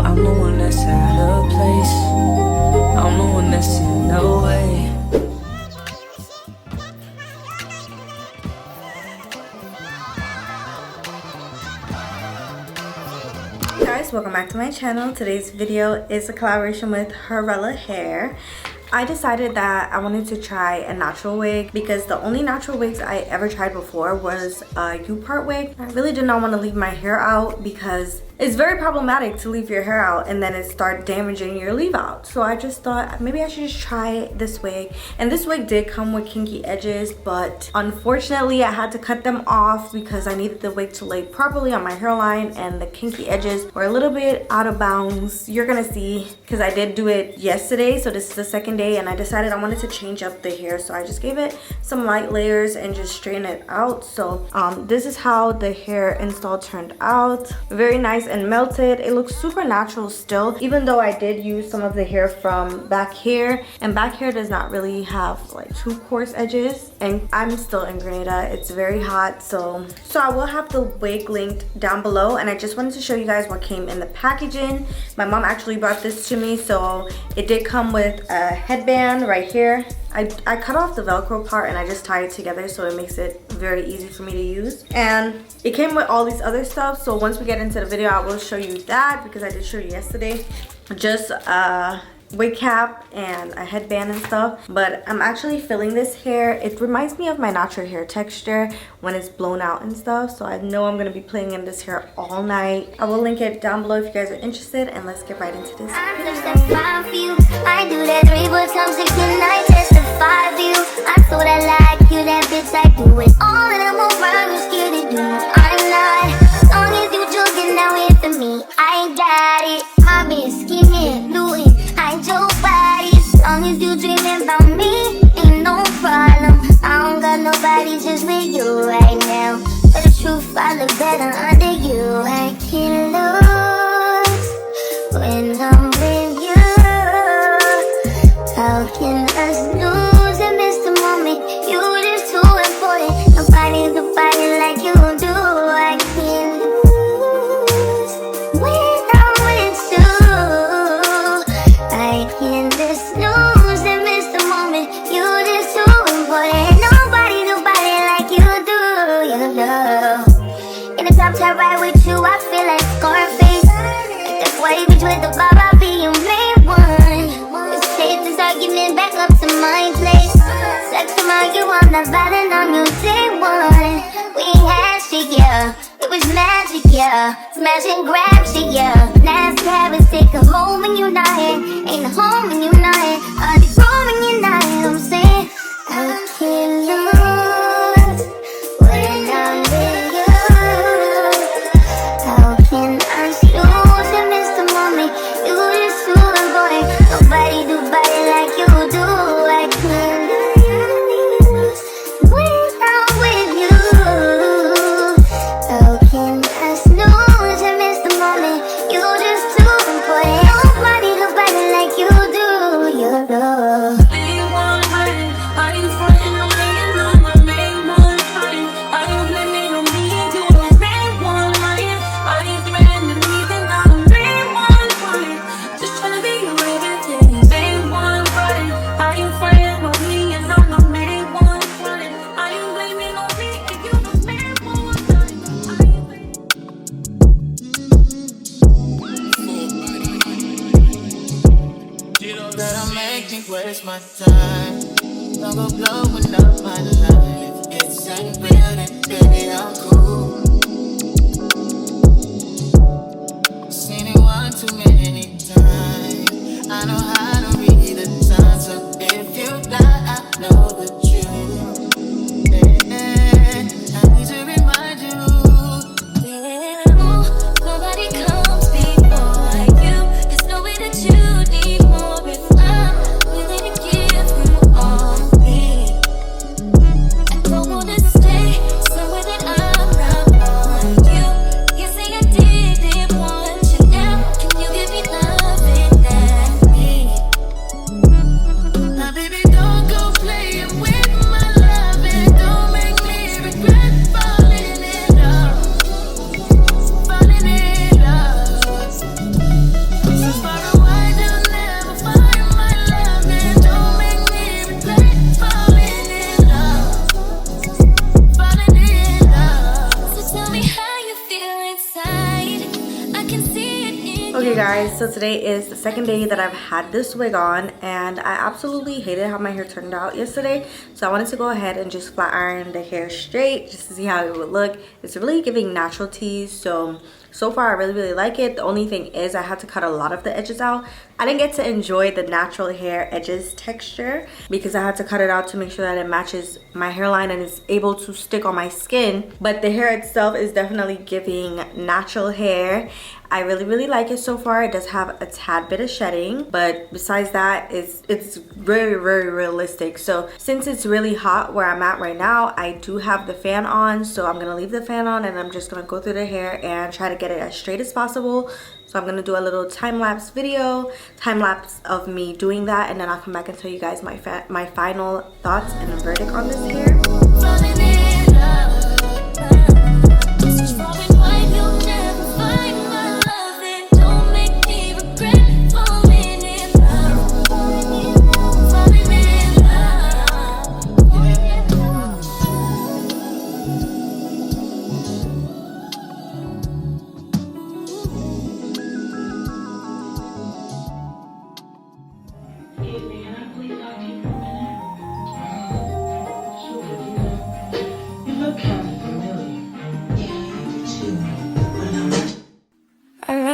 I'm the one that's out of place. I'm the one that's in the way. Hey guys, welcome back to my channel. Today's video is a collaboration with Hurela hair. I decided that I wanted to try a natural wig because the only natural wigs I ever tried before was a U-part wig. I really did not want to leave my hair out because it's very problematic to leave your hair out and then it start damaging your leave out. So I just thought maybe I should just try this wig. And this wig did come with kinky edges, but unfortunately I had to cut them off because I needed the wig to lay properly on my hairline, and the kinky edges were a little bit out of bounds. You're gonna see because I did do it yesterday, so this is the second day, and I decided I wanted to change up the hair, so I just gave it some light layers and just straighten it out. So this is how the hair install turned out. Very nice and melted. It looks super natural still, even though I did use some of the hair from back here, and back here does not really have like too coarse edges, and I'm still in Grenada. It's very hot, so I will have the wig linked down below. And I just wanted to show you guys what came in the packaging. My mom actually brought this to me, so it did come with a headband right here. I cut off the Velcro part and I just tie it together so it makes it very easy for me to use. And it came with all these other stuff, so once we get into the video I will show you that, because I did show you yesterday. Just wig cap and a headband and stuff. But I'm actually filling this hair. It reminds me of my natural hair texture when it's blown out and stuff, so I know I'm gonna be playing in this hair all night. I will link it down below if you guys are interested, and let's get right into this. I do that 3 times 6 and I testify for you. I thought I like you, that bitch, I do it all, and I'm around, you scared to do it. I'm not, as long as you joking now here for me, I ain't got it. Mobbing, scheming, looting, I your body. As long as you dreaming about me, ain't no problem. I don't got nobody just with you right now, but the truth I look better under you. I can't lose when I'm with you. How can I snooze and miss the moment? You just too important. Nobody's a body like you do. I can't lose when I'm with you. I can't just snooze and miss the moment. You just too important. Nobody's a body like you do. You know. In the top right with you, I feel like Scarface. Like that white bitch with the bob, I'll be your main one. Take this argument back up to my place. Sex to my you, I'm not vibing on you day one. We ain't had shit, yeah. It was magic, yeah. Smash and grab shit, yeah. Last habits take a home when you're not here. Ain't a home when you're not here. I'll be wrong when you're not here. I'm saying I can't lose when I'm with you. How can I snooze and miss the moment? You just too important. Nobody do body like you do. I can't lose when I'm with you. How can I snooze and miss the moment? You just too important. Nobody do body like you do. You know. Are you frontin' on me and I'm the main one crying? Are you blaming on me and you the main one lying? Are you threatening me and I'm the main one crying? Just tryna be your everything, main one crying. Are you frontin' on me and I'm the main one crying? Are you blaming on me and you the main one crying? You know that I make me waste my time. Don't go blowing up my life. It's ain't real and baby, I'm cool. Seen it one too many times. I know how to read the signs. So if you lie, I know the truth. I need to remind you. Nobody comes before like you. There's no way that you need more. If I'm willing to give you all me, I don't wanna stay somewhere that I'm not Okay guys, so today is the second day that I've had this wig on, and I absolutely hated how my hair turned out yesterday. So I wanted to go ahead and just flat iron the hair straight just to see how it would look. It's really giving natural tease, so far I really like it. The only thing is I had to cut a lot of the edges out. I didn't get to enjoy the natural hair edges texture because I had to cut it out to make sure that it matches my hairline and is able to stick on my skin. But the hair itself is definitely giving natural hair. I really like it so far. It does have a tad bit of shedding, but besides that, it's very realistic. So since it's really hot where I'm at right now, I do have the fan on, so I'm gonna leave the fan on and I'm just gonna go through the hair and try to get it as straight as possible. So I'm gonna do a little time-lapse video, time-lapse of me doing that, and then I'll come back and tell you guys my final thoughts and verdict on this hair.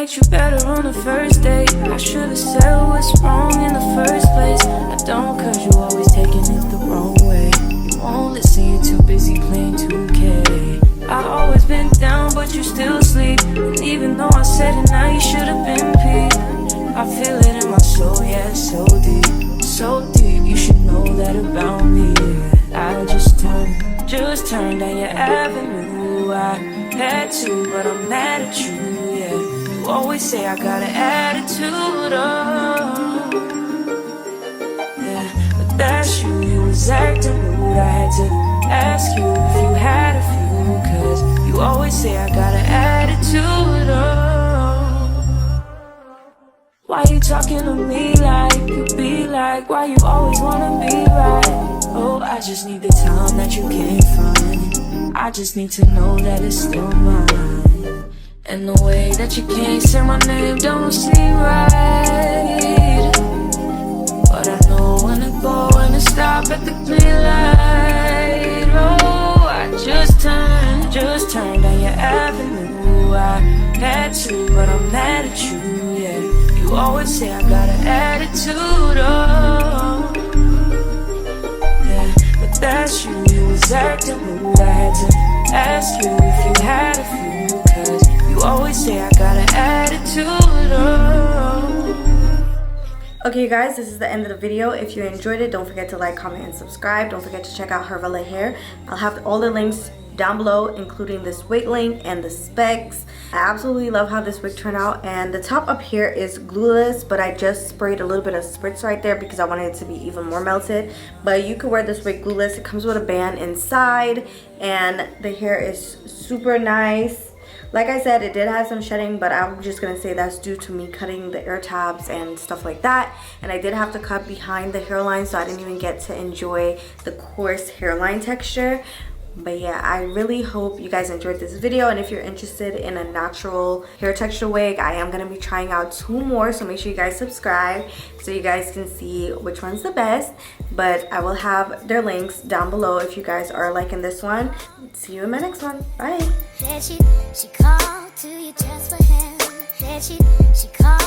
You better on the first date. I should've said what's wrong in the first place. I don't, cause you always taking it the wrong way. You won't listen, you're too busy playing 2K. I always been down, but you still sleep. And even though I said it now, you should've been peeved. I feel it in my soul, yeah, it's so deep. So deep, you should know that about me, yeah. I just turned down your avenue. I had to, but I'm mad at you, yeah. You always say I got an attitude, oh yeah, but that's you, you was acting rude. I had to ask you if you had a few, cause you always say I got an attitude, oh. Why you talking to me like you be like? Why you always wanna be right? Oh, I just need the time that you can't find. I just need to know that it's still mine. And the way that you can't say my name don't seem right. But I know when to go and to stop at the green light. Oh, I just turned down your avenue. I had to, but I'm mad at you, yeah. You always say I got an attitude, oh yeah, but that's you, you was acting rude. I had to ask you if you had a few, cause you always say I got an attitude, oh. Okay you guys, this is the end of the video. If you enjoyed it, don't forget to like, comment, and subscribe. Don't forget to check out Hurela hair. I'll have all the links down below, including this wig link and the specs. I absolutely love how this wig turned out, and the top up here is glueless, but I just sprayed a little bit of spritz right there because I wanted it to be even more melted. But you could wear this wig glueless. It comes with a band inside, and the hair is super nice. Like I said, it did have some shedding, but I'm just gonna say that's due to me cutting the ear tabs and stuff like that. And I did have to cut behind the hairline, so I didn't even get to enjoy the coarse hairline texture. But yeah, I really hope you guys enjoyed this video, and if you're interested in a natural hair texture wig, I am going to be trying out 2 more, so make sure you guys subscribe so you guys can see which one's the best. But I will have their links down below if you guys are liking this one. See you in my next one. Bye. She called to you just for him. She called